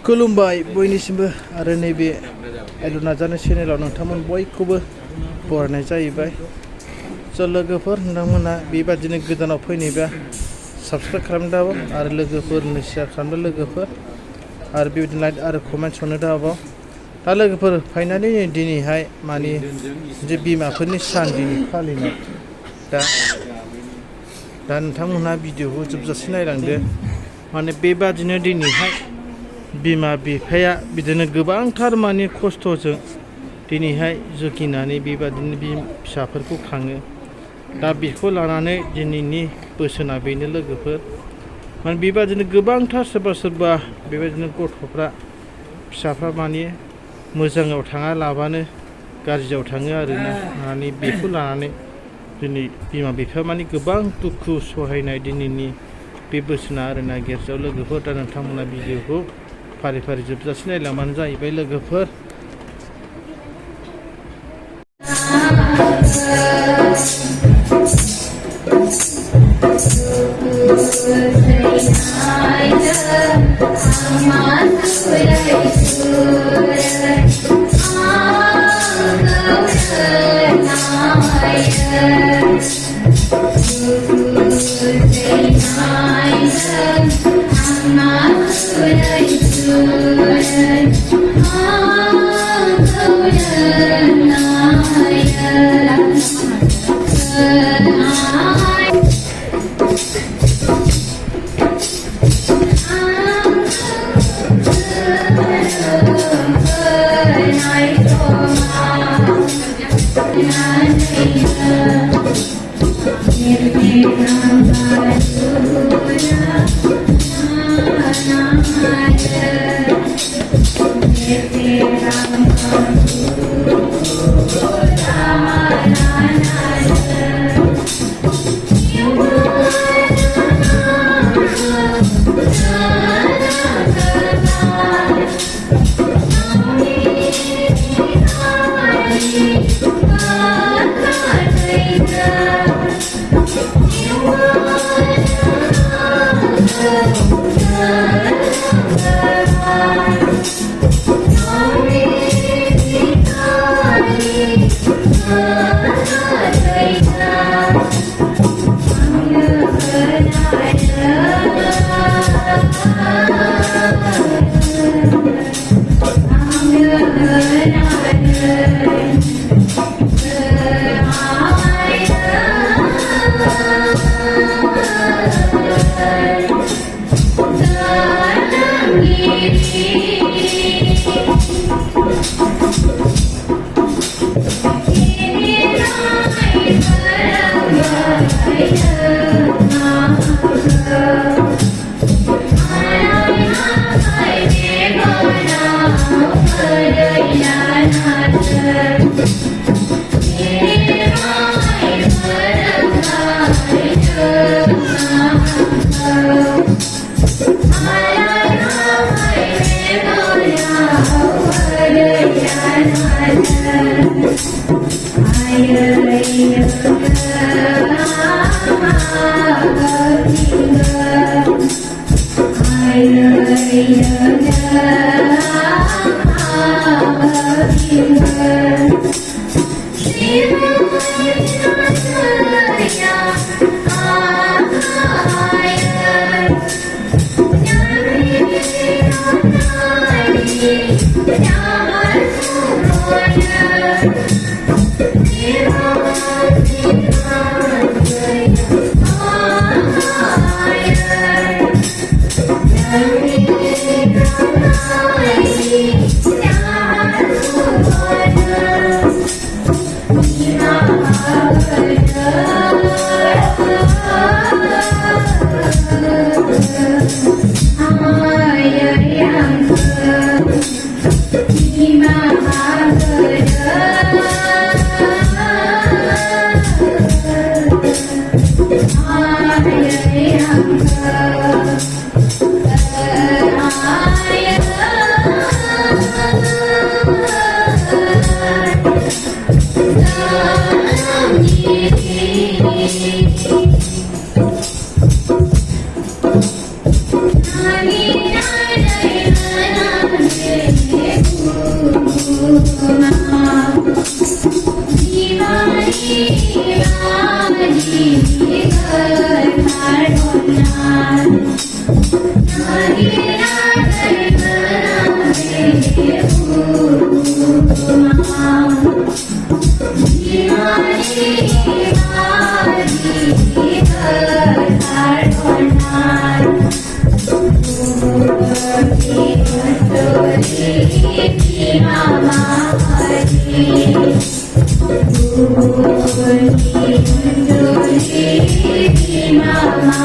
खुलुमबाय बयनिसिमबो आरो नैबे आइलु नाजानाय चेनेलाव नोंथांमोन बयखौबो बरायनाय जाहैबाय। स' लोगोफोर नोंथांमोना बेबादिनो गोदानाव फैनायबा साबस्क्राइब खालामनो दाबाव आरो लोगोफोरनो शेयार खालामदो लोगोफोर आरो बेबायदिनो लाइक आरो कमेन्ट हरनो दाबाव। दा लोगोफोर फाइनालि दिनैहाय माने जे बिमाफोरनि सान दिनै फालिनाय दा नोंथांमोनहा भिडिअखौ जोबजासे नायलांदो। माने बेबादिनो दिनैहाय बिमा बिफाया बिदिनो गोबांथार माने खस्थ'जों दिनैहाय जुगिनानै बेबादिनो फिसाफोरखौ खाङो। दा बेखौ लानानै दिनैनि बोसोना बेनो लोगोफोर माने बेबादिनो गोबांथार सोरबा बेबादिनो गथ'फ्रा फिसाफ्रा माने मोजाङाव थाङा लाबानो गाज्रियाव थाङो आरोना। माने बेखौ लानानै दिनै बिमा बिफाया माने गोबां दुखु सहायनाय दिनैनि बे बोसोना आरोना गिर्जायाव लोगोफोर। दा नोंथांमोना भिडिअखौ फारि फारि जोबजासे नायलांबानो जाहैबाय लोगोफोर। Mama,